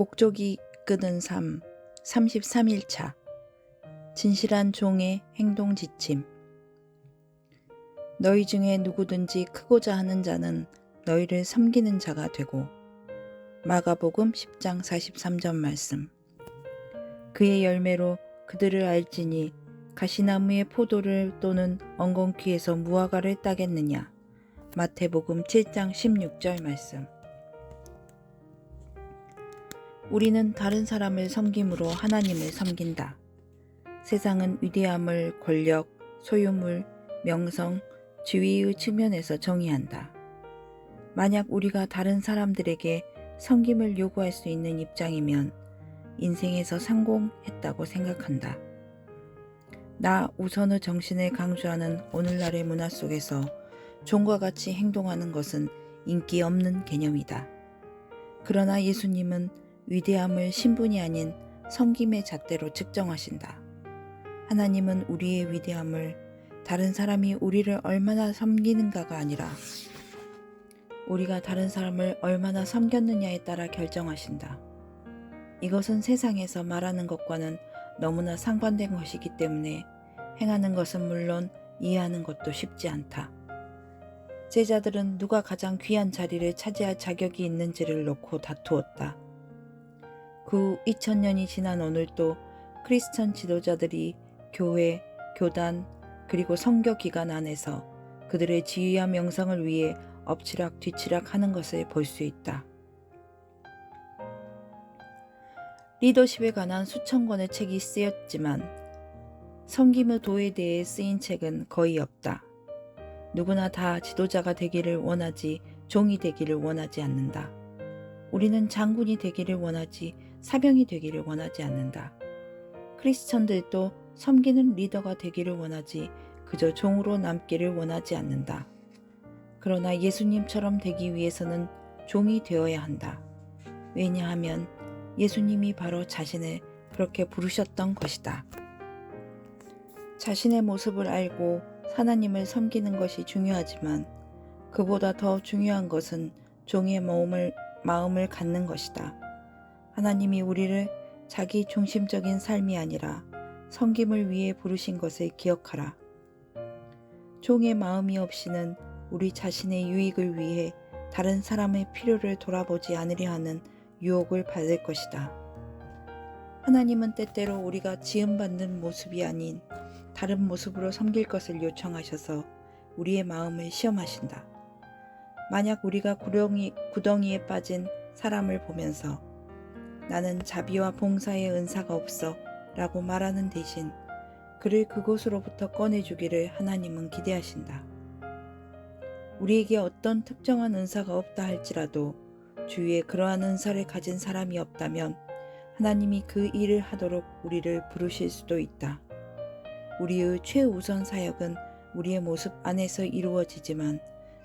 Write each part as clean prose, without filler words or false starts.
목적이 이끄는 삶 33일차 진실한 종의 행동 지침. 너희 중에 누구든지 크고자 하는 자는 너희를 섬기는 자가 되고. 마가복음 10장 43절 말씀. 그의 열매로 그들을 알지니 가시나무의 포도를 또는 엉겅퀴에서 무화과를 따겠느냐. 마태복음 7장 16절 말씀. 우리는 다른 사람을 섬김으로 하나님을 섬긴다. 세상은 위대함을 권력, 소유물, 명성, 지위의 측면에서 정의한다. 만약 우리가 다른 사람들에게 섬김을 요구할 수 있는 입장이면 인생에서 성공했다고 생각한다. 나 우선의 정신을 강조하는 오늘날의 문화 속에서 종과 같이 행동하는 것은 인기 없는 개념이다. 그러나 예수님은 위대함을 신분이 아닌 섬김의 잣대로 측정하신다. 하나님은 우리의 위대함을 다른 사람이 우리를 얼마나 섬기는가가 아니라 우리가 다른 사람을 얼마나 섬겼느냐에 따라 결정하신다. 이것은 세상에서 말하는 것과는 너무나 상반된 것이기 때문에 행하는 것은 물론 이해하는 것도 쉽지 않다. 제자들은 누가 가장 귀한 자리를 차지할 자격이 있는지를 놓고 다투었다. 그 2000년이 지난 오늘도 크리스천 지도자들이 교회, 교단, 그리고 선교 기관 안에서 그들의 지위와 명성을 위해 엎치락 뒤치락 하는 것을 볼 수 있다. 리더십에 관한 수천 권의 책이 쓰였지만 섬김의 도에 대해 쓰인 책은 거의 없다. 누구나 다 지도자가 되기를 원하지 종이 되기를 원하지 않는다. 우리는 장군이 되기를 원하지 사병이 되기를 원하지 않는다. 크리스천들도 섬기는 리더가 되기를 원하지 그저 종으로 남기를 원하지 않는다. 그러나 예수님처럼 되기 위해서는 종이 되어야 한다. 왜냐하면 예수님이 바로 자신을 그렇게 부르셨던 것이다. 자신의 모습을 알고 하나님을 섬기는 것이 중요하지만 그보다 더 중요한 것은 종의 마음을 갖는 것이다. 하나님이 우리를 자기 중심적인 삶이 아니라 섬김을 위해 부르신 것을 기억하라. 종의 마음이 없이는 우리 자신의 유익을 위해 다른 사람의 필요를 돌아보지 않으려 하는 유혹을 받을 것이다. 하나님은 때때로 우리가 지음받는 모습이 아닌 다른 모습으로 섬길 것을 요청하셔서 우리의 마음을 시험하신다. 만약 우리가 구덩이에 빠진 사람을 보면서 나는 자비와 봉사의 은사가 없어 라고 말하는 대신 그를 그곳으로부터 꺼내주기를 하나님은 기대하신다. 우리에게 어떤 특정한 은사가 없다 할지라도 주위에 그러한 은사를 가진 사람이 없다면 하나님이 그 일을 하도록 우리를 부르실 수도 있다. 우리의 최우선 사역은 우리의 모습 안에서 이루어지지만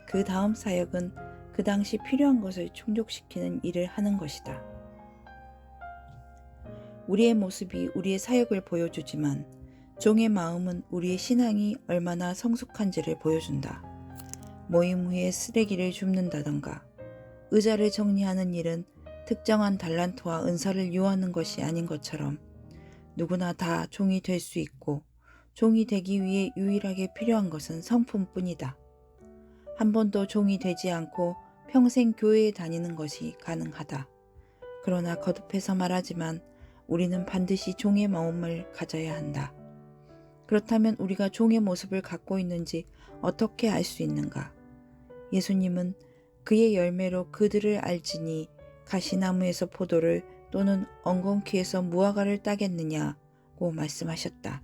그 다음 사역은 그 당시 필요한 것을 충족시키는 일을 하는 것이다. 우리의 모습이 우리의 사역을 보여주지만 종의 마음은 우리의 신앙이 얼마나 성숙한지를 보여준다. 모임 후에 쓰레기를 줍는다던가 의자를 정리하는 일은 특정한 달란트와 은사를 요하는 것이 아닌 것처럼 누구나 다 종이 될 수 있고 종이 되기 위해 유일하게 필요한 것은 성품뿐이다. 한 번도 종이 되지 않고 평생 교회에 다니는 것이 가능하다. 그러나 거듭해서 말하지만 우리는 반드시 종의 마음을 가져야 한다. 그렇다면 우리가 종의 모습을 갖고 있는지 어떻게 알 수 있는가? 예수님은 그의 열매로 그들을 알지니 가시나무에서 포도를 또는 엉겅퀴에서 무화과를 따겠느냐고 말씀하셨다.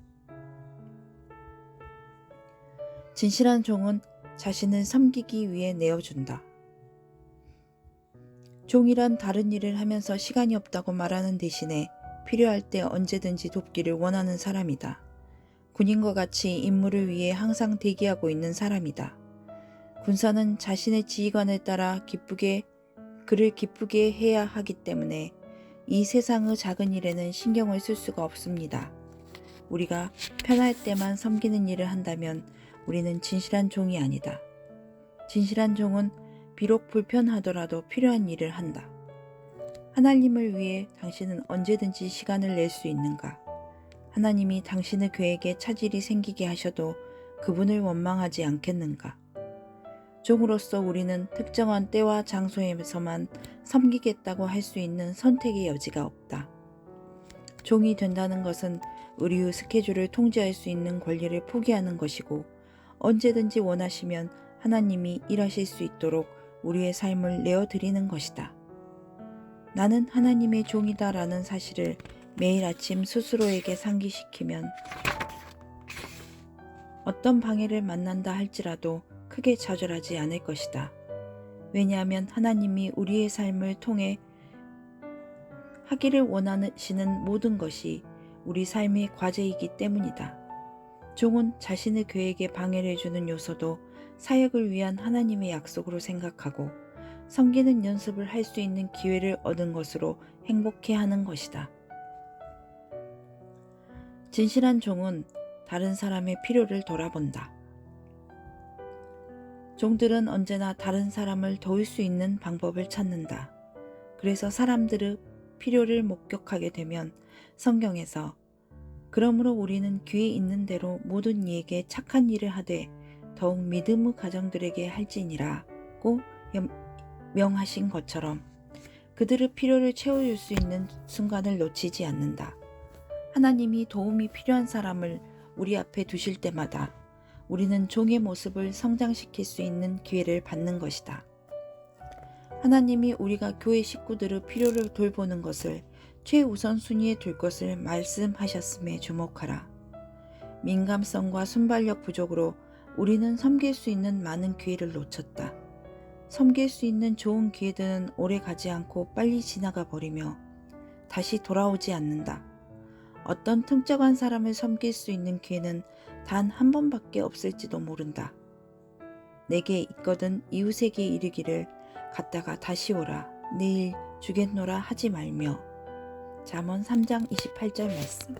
진실한 종은 자신을 섬기기 위해 내어준다. 종이란 다른 일을 하면서 시간이 없다고 말하는 대신에 필요할 때 언제든지 돕기를 원하는 사람이다. 군인과 같이 임무를 위해 항상 대기하고 있는 사람이다. 군사는 자신의 지휘관에 따라 그를 기쁘게 해야 하기 때문에 이 세상의 작은 일에는 신경을 쓸 수가 없습니다. 우리가 편할 때만 섬기는 일을 한다면 우리는 진실한 종이 아니다. 진실한 종은 비록 불편하더라도 필요한 일을 한다. 하나님을 위해 당신은 언제든지 시간을 낼 수 있는가? 하나님이 당신의 계획에 차질이 생기게 하셔도 그분을 원망하지 않겠는가? 종으로서 우리는 특정한 때와 장소에서만 섬기겠다고 할 수 있는 선택의 여지가 없다. 종이 된다는 것은 우리의 스케줄을 통제할 수 있는 권리를 포기하는 것이고, 언제든지 원하시면 하나님이 일하실 수 있도록 우리의 삶을 내어드리는 것이다. 나는 하나님의 종이다라는 사실을 매일 아침 스스로에게 상기시키면 어떤 방해를 만난다 할지라도 크게 좌절하지 않을 것이다. 왜냐하면 하나님이 우리의 삶을 통해 하기를 원하시는 모든 것이 우리 삶의 과제이기 때문이다. 종은 자신의 계획에 방해를 주는 요소도 사역을 위한 하나님의 약속으로 생각하고 섬기는 연습을 할 수 있는 기회를 얻은 것으로 행복해하는 것이다. 진실한 종은 다른 사람의 필요를 돌아본다. 종들은 언제나 다른 사람을 도울 수 있는 방법을 찾는다. 그래서 사람들의 필요를 목격하게 되면 성경에서 그러므로 우리는 귀에 있는 대로 모든 이에게 착한 일을 하되 더욱 믿음의 가정들에게 할지니라고 명하신 것처럼 그들의 필요를 채워줄 수 있는 순간을 놓치지 않는다. 하나님이 도움이 필요한 사람을 우리 앞에 두실 때마다 우리는 종의 모습을 성장시킬 수 있는 기회를 받는 것이다. 하나님이 우리가 교회 식구들의 필요를 돌보는 것을 최우선순위에 둘 것을 말씀하셨음에 주목하라. 민감성과 순발력 부족으로 우리는 섬길 수 있는 많은 기회를 놓쳤다. 섬길 수 있는 좋은 기회들은 오래 가지 않고 빨리 지나가 버리며 다시 돌아오지 않는다. 어떤 특정한 사람을 섬길 수 있는 기회는 단 한 번밖에 없을지도 모른다. 내게 있거든 이웃에게 이르기를 갔다가 다시 오라 내일 주겠노라 하지 말며. 잠언 3장 28절 말씀.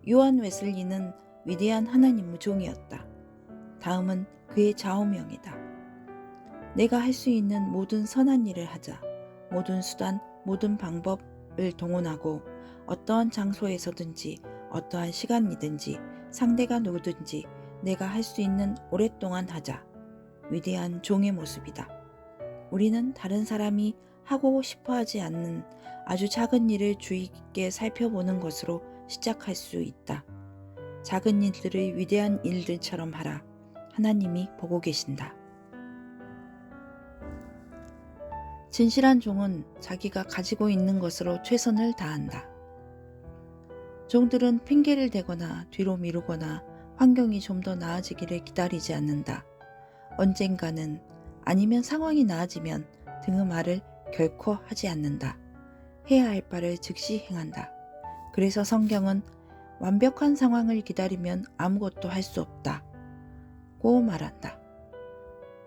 요한 웨슬리는 위대한 하나님의 종이었다. 다음은 그의 좌우명이다. 내가 할 수 있는 모든 선한 일을 하자. 모든 수단, 모든 방법을 동원하고 어떠한 장소에서든지 어떠한 시간이든지 상대가 누구든지 내가 할 수 있는 오랫동안 하자. 위대한 종의 모습이다. 우리는 다른 사람이 하고 싶어 하지 않는 아주 작은 일을 주의 깊게 살펴보는 것으로 시작할 수 있다. 작은 일들을 위대한 일들처럼 하라. 하나님이 보고 계신다. 진실한 종은 자기가 가지고 있는 것으로 최선을 다한다. 종들은 핑계를 대거나 뒤로 미루거나 환경이 좀 더 나아지기를 기다리지 않는다. 언젠가는 아니면 상황이 나아지면 등의 말을 결코 하지 않는다. 해야 할 바를 즉시 행한다. 그래서 성경은 완벽한 상황을 기다리면 아무것도 할 수 없다. 고 말한다.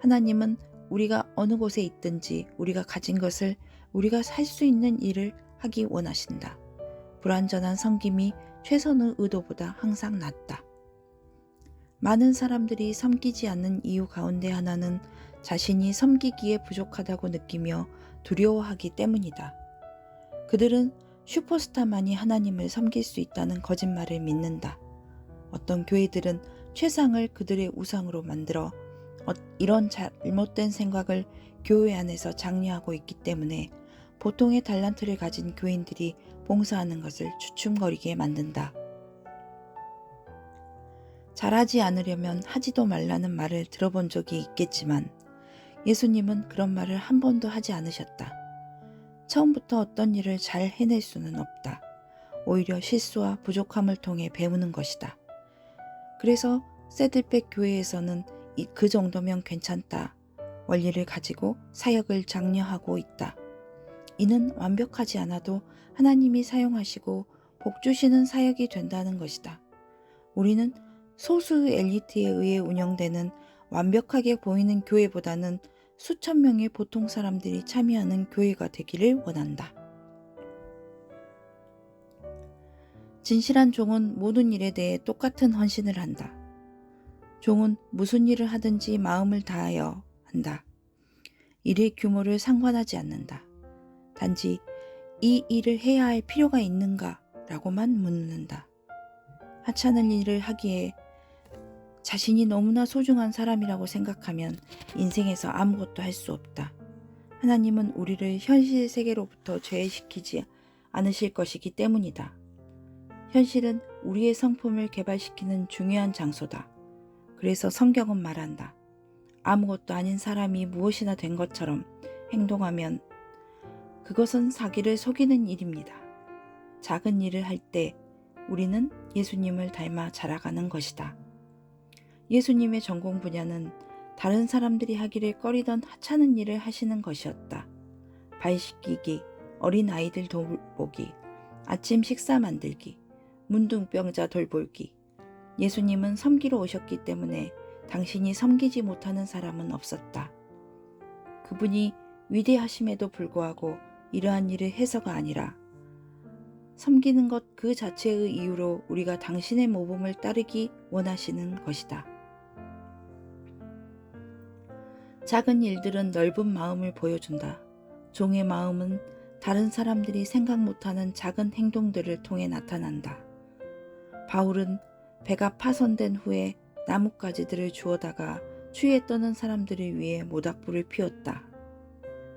하나님은 우리가 어느 곳에 있든지 우리가 가진 것을 우리가 할 수 있는 일을 하기 원하신다. 불완전한 섬김이 최선의 의도보다 항상 낫다. 많은 사람들이 섬기지 않는 이유 가운데 하나는 자신이 섬기기에 부족하다고 느끼며 두려워하기 때문이다. 그들은 슈퍼스타만이 하나님을 섬길 수 있다는 거짓말을 믿는다. 어떤 교회들은 최상을 그들의 우상으로 만들어 이런 잘못된 생각을 교회 안에서 장려하고 있기 때문에 보통의 달란트를 가진 교인들이 봉사하는 것을 주춤거리게 만든다. 잘하지 않으려면 하지도 말라는 말을 들어본 적이 있겠지만 예수님은 그런 말을 한 번도 하지 않으셨다. 처음부터 어떤 일을 잘 해낼 수는 없다. 오히려 실수와 부족함을 통해 배우는 것이다. 그래서 새들백 교회에서는 그 정도면 괜찮다. 원리를 가지고 사역을 장려하고 있다. 이는 완벽하지 않아도 하나님이 사용하시고 복 주시는 사역이 된다는 것이다. 우리는 소수의 엘리트에 의해 운영되는 완벽하게 보이는 교회보다는 수천 명의 보통 사람들이 참여하는 교회가 되기를 원한다. 진실한 종은 모든 일에 대해 똑같은 헌신을 한다. 종은 무슨 일을 하든지 마음을 다하여 한다. 일의 규모를 상관하지 않는다. 단지 이 일을 해야 할 필요가 있는가? 라고만 묻는다. 하찮은 일을 하기에 자신이 너무나 소중한 사람이라고 생각하면 인생에서 아무것도 할 수 없다. 하나님은 우리를 현실 세계로부터 제외시키지 않으실 것이기 때문이다. 현실은 우리의 성품을 개발시키는 중요한 장소다. 그래서 성경은 말한다. 아무것도 아닌 사람이 무엇이나 된 것처럼 행동하면 그것은 자기를 속이는 일입니다. 작은 일을 할 때 우리는 예수님을 닮아 자라가는 것이다. 예수님의 전공 분야는 다른 사람들이 하기를 꺼리던 하찮은 일을 하시는 것이었다. 발 씻기기, 어린 아이들 돌보기, 아침 식사 만들기, 문둥병자 돌보기. 예수님은 섬기러 오셨기 때문에 당신이 섬기지 못하는 사람은 없었다. 그분이 위대하심에도 불구하고 이러한 일을 해서가 아니라 섬기는 것 그 자체의 이유로 우리가 당신의 모범을 따르기 원하시는 것이다. 작은 일들은 넓은 마음을 보여준다. 종의 마음은 다른 사람들이 생각 못하는 작은 행동들을 통해 나타난다. 바울은 배가 파손된 후에 나뭇가지들을 주워다가 추위에 떠는 사람들을 위해 모닥불을 피웠다.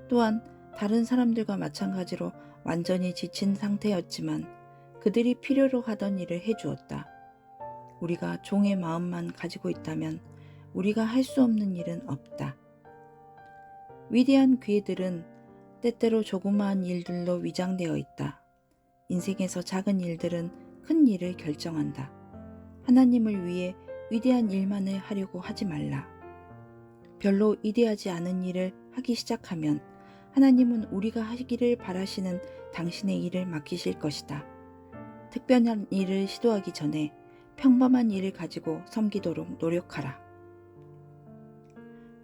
또한 다른 사람들과 마찬가지로 완전히 지친 상태였지만 그들이 필요로 하던 일을 해주었다. 우리가 종의 마음만 가지고 있다면 우리가 할 수 없는 일은 없다. 위대한 귀들은 때때로 조그마한 일들로 위장되어 있다. 인생에서 작은 일들은 큰 일을 결정한다. 하나님을 위해 위대한 일만을 하려고 하지 말라. 별로 위대하지 않은 일을 하기 시작하면 하나님은 우리가 하기를 바라시는 당신의 일을 맡기실 것이다. 특별한 일을 시도하기 전에 평범한 일을 가지고 섬기도록 노력하라.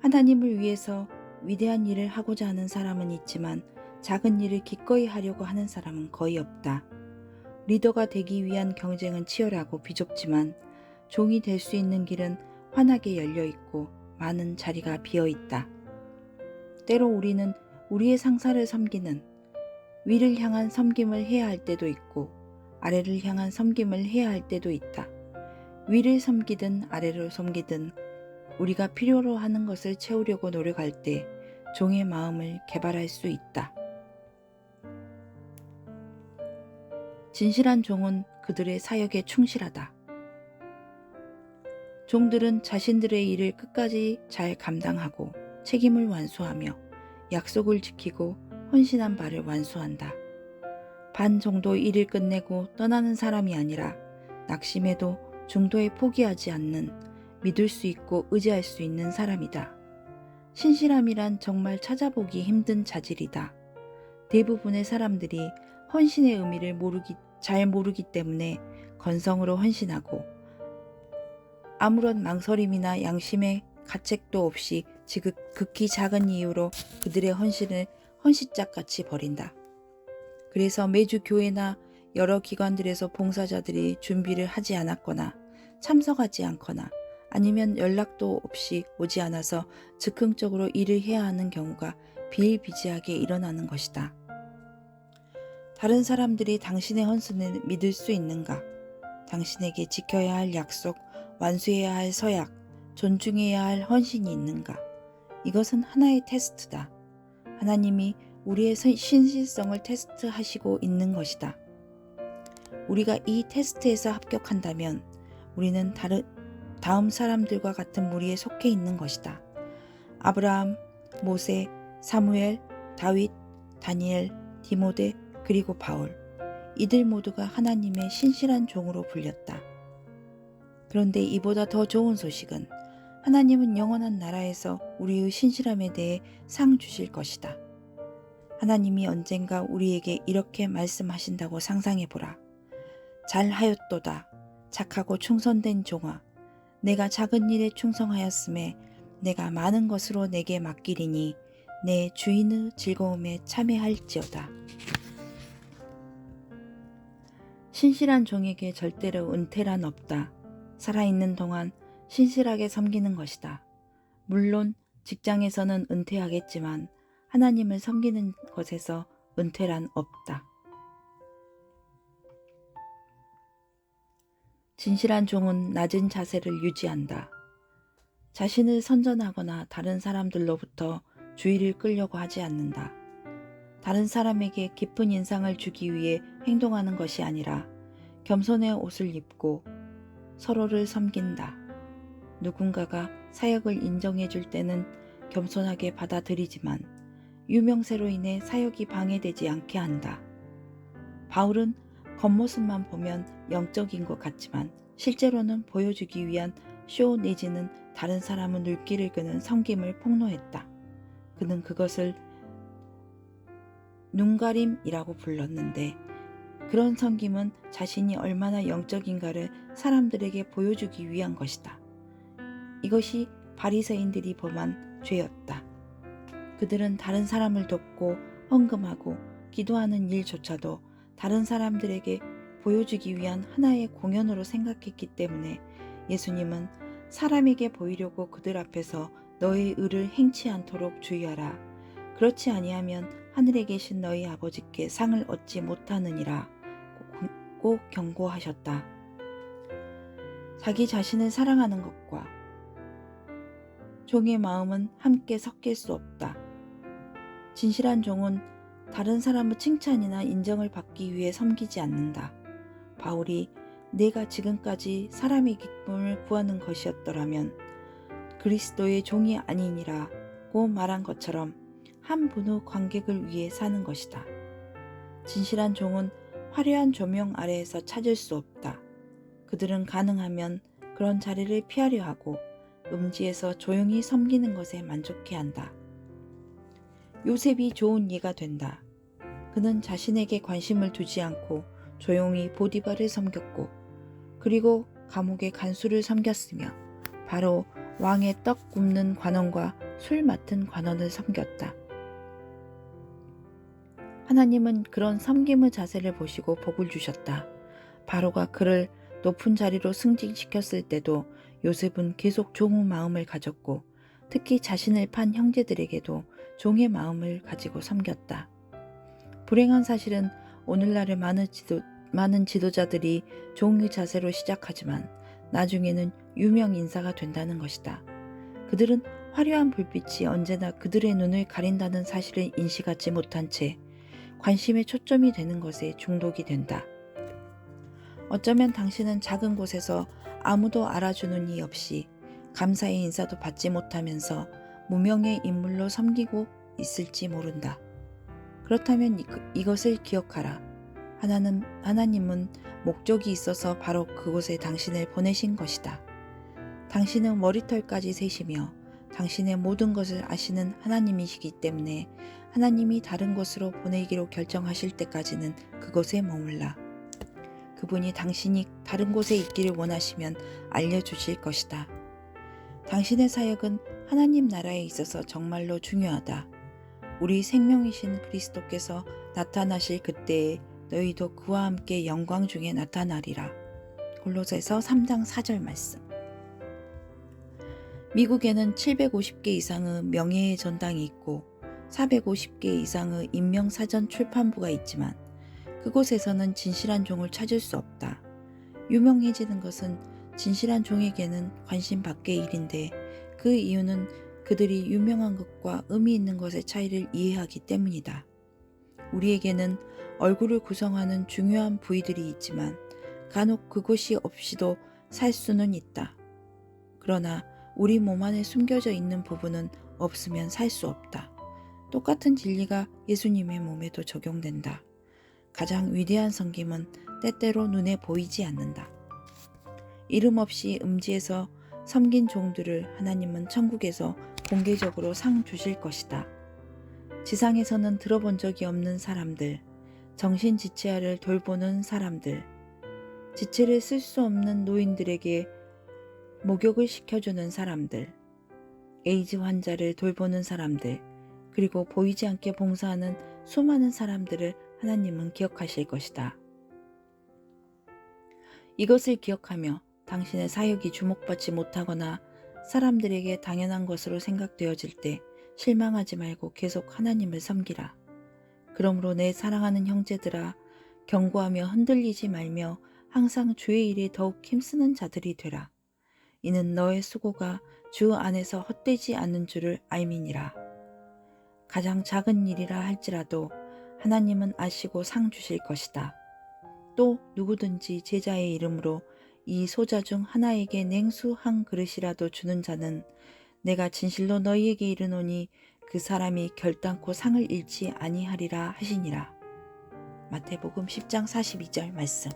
하나님을 위해서 위대한 일을 하고자 하는 사람은 있지만 작은 일을 기꺼이 하려고 하는 사람은 거의 없다. 리더가 되기 위한 경쟁은 치열하고 비좁지만 종이 될 수 있는 길은 환하게 열려 있고 많은 자리가 비어 있다. 때로 우리는 우리의 상사를 섬기는 위를 향한 섬김을 해야 할 때도 있고 아래를 향한 섬김을 해야 할 때도 있다. 위를 섬기든 아래를 섬기든 우리가 필요로 하는 것을 채우려고 노력할 때 종의 마음을 개발할 수 있다. 진실한 종은 그들의 사역에 충실하다. 종들은 자신들의 일을 끝까지 잘 감당하고 책임을 완수하며 약속을 지키고 헌신한 바를 완수한다. 반 정도 일을 끝내고 떠나는 사람이 아니라 낙심해도 중도에 포기하지 않는 믿을 수 있고 의지할 수 있는 사람이다. 신실함이란 정말 찾아보기 힘든 자질이다. 대부분의 사람들이 헌신의 의미를 잘 모르기 때문에 건성으로 헌신하고 아무런 망설임이나 양심의 가책도 없이 극히 작은 이유로 그들의 헌신을 헌신짝같이 버린다. 그래서 매주 교회나 여러 기관들에서 봉사자들이 준비를 하지 않았거나 참석하지 않거나 아니면 연락도 없이 오지 않아서 즉흥적으로 일을 해야 하는 경우가 비일비재하게 일어나는 것이다. 다른 사람들이 당신의 헌신을 믿을 수 있는가? 당신에게 지켜야 할 약속, 완수해야 할 서약, 존중해야 할 헌신이 있는가? 이것은 하나의 테스트다. 하나님이 우리의 신실성을 테스트하시고 있는 것이다. 우리가 이 테스트에서 합격한다면 우리는 다음 사람들과 같은 무리에 속해 있는 것이다. 아브라함, 모세, 사무엘, 다윗, 다니엘, 디모데, 그리고 바울. 이들 모두가 하나님의 신실한 종으로 불렸다. 그런데 이보다 더 좋은 소식은 하나님은 영원한 나라에서 우리의 신실함에 대해 상 주실 것이다. 하나님이 언젠가 우리에게 이렇게 말씀하신다고 상상해보라. 잘하였도다. 착하고 충성된 종아. 내가 작은 일에 충성하였음에 내가 많은 것으로 내게 맡기리니 내 주인의 즐거움에 참여할지어다. 신실한 종에게 절대로 은퇴란 없다. 살아있는 동안 신실하게 섬기는 것이다. 물론 직장에서는 은퇴하겠지만 하나님을 섬기는 것에서 은퇴란 없다. 진실한 종은 낮은 자세를 유지한다. 자신을 선전하거나 다른 사람들로부터 주의를 끌려고 하지 않는다. 다른 사람에게 깊은 인상을 주기 위해 행동하는 것이 아니라 겸손의 옷을 입고 서로를 섬긴다. 누군가가 사역을 인정해 줄 때는 겸손하게 받아들이지만 유명세로 인해 사역이 방해되지 않게 한다. 바울은 겉모습만 보면 영적인 것 같지만 실제로는 보여주기 위한 쇼 내지는 다른 사람의 눈길을 끄는 섬김을 폭로했다. 그는 그것을 눈가림이라고 불렀는데 그런 섬김은 자신이 얼마나 영적인가를 사람들에게 보여주기 위한 것이다. 이것이 바리새인들이 범한 죄였다. 그들은 다른 사람을 돕고 헌금하고 기도하는 일조차도 다른 사람들에게 보여주기 위한 하나의 공연으로 생각했기 때문에 예수님은 사람에게 보이려고 그들 앞에서 너의 의를 행치 않도록 주의하라. 그렇지 아니하면 하늘에 계신 너희 아버지께 상을 얻지 못하느니라 꼭 경고하셨다. 자기 자신을 사랑하는 것과 종의 마음은 함께 섞일 수 없다. 진실한 종은 다른 사람의 칭찬이나 인정을 받기 위해 섬기지 않는다. 바울이 내가 지금까지 사람의 기쁨을 구하는 것이었더라면 그리스도의 종이 아니니라고 말한 것처럼 한 분의 관객을 위해 사는 것이다. 진실한 종은 화려한 조명 아래에서 찾을 수 없다. 그들은 가능하면 그런 자리를 피하려 하고 음지에서 조용히 섬기는 것에 만족해 한다. 요셉이 좋은 예가 된다. 그는 자신에게 관심을 두지 않고 조용히 보디발을 섬겼고 그리고 감옥의 간수를 섬겼으며 바로 왕의 떡 굽는 관원과 술 맡은 관원을 섬겼다. 하나님은 그런 섬김의 자세를 보시고 복을 주셨다. 바로가 그를 높은 자리로 승진시켰을 때도 요셉은 계속 종의 마음을 가졌고 특히 자신을 판 형제들에게도 종의 마음을 가지고 섬겼다. 불행한 사실은 오늘날의 많은 지도자들이 종의 자세로 시작하지만 나중에는 유명 인사가 된다는 것이다. 그들은 화려한 불빛이 언제나 그들의 눈을 가린다는 사실을 인식하지 못한 채 관심의 초점이 되는 것에 중독이 된다. 어쩌면 당신은 작은 곳에서 아무도 알아주는 이 없이 감사의 인사도 받지 못하면서 무명의 인물로 섬기고 있을지 모른다. 그렇다면 이것을 기억하라. 하나님은 목적이 있어서 바로 그곳에 당신을 보내신 것이다. 당신은 머리털까지 세시며 당신의 모든 것을 아시는 하나님이시기 때문에 하나님이 다른 곳으로 보내기로 결정하실 때까지는 그곳에 머물라. 그분이 당신이 다른 곳에 있기를 원하시면 알려주실 것이다. 당신의 사역은 하나님 나라에 있어서 정말로 중요하다. 우리 생명이신 그리스도께서 나타나실 그때에 너희도 그와 함께 영광 중에 나타나리라. 골로새서 3장 4절 말씀. 미국에는 750개 이상의 명예의 전당이 있고 450개 이상의 인명사전 출판부가 있지만 그곳에서는 진실한 종을 찾을 수 없다. 유명해지는 것은 진실한 종에게는 관심 밖의 일인데 그 이유는 그들이 유명한 것과 의미 있는 것의 차이를 이해하기 때문이다. 우리에게는 얼굴을 구성하는 중요한 부위들이 있지만 간혹 그곳이 없이도 살 수는 있다. 그러나 우리 몸 안에 숨겨져 있는 부분은 없으면 살 수 없다. 똑같은 진리가 예수님의 몸에도 적용된다. 가장 위대한 섬김은 때때로 눈에 보이지 않는다. 이름 없이 음지에서 섬긴 종들을 하나님은 천국에서 공개적으로 상 주실 것이다. 지상에서는 들어본 적이 없는 사람들, 정신지체아를 돌보는 사람들, 지체를 쓸 수 없는 노인들에게 목욕을 시켜주는 사람들, 에이즈 환자를 돌보는 사람들, 그리고 보이지 않게 봉사하는 수많은 사람들을 하나님은 기억하실 것이다. 이것을 기억하며 당신의 사역이 주목받지 못하거나 사람들에게 당연한 것으로 생각되어질 때 실망하지 말고 계속 하나님을 섬기라. 그러므로 내 사랑하는 형제들아, 경고하며 흔들리지 말며 항상 주의 일에 더욱 힘쓰는 자들이 되라. 이는 너의 수고가 주 안에서 헛되지 않는 줄을 알미니라. 가장 작은 일이라 할지라도 하나님은 아시고 상 주실 것이다. 또 누구든지 제자의 이름으로 이 소자 중 하나에게 냉수 한 그릇이라도 주는 자는 내가 진실로 너희에게 이르노니 그 사람이 결단코 상을 잃지 아니하리라 하시니라. 마태복음 10장 42절 말씀.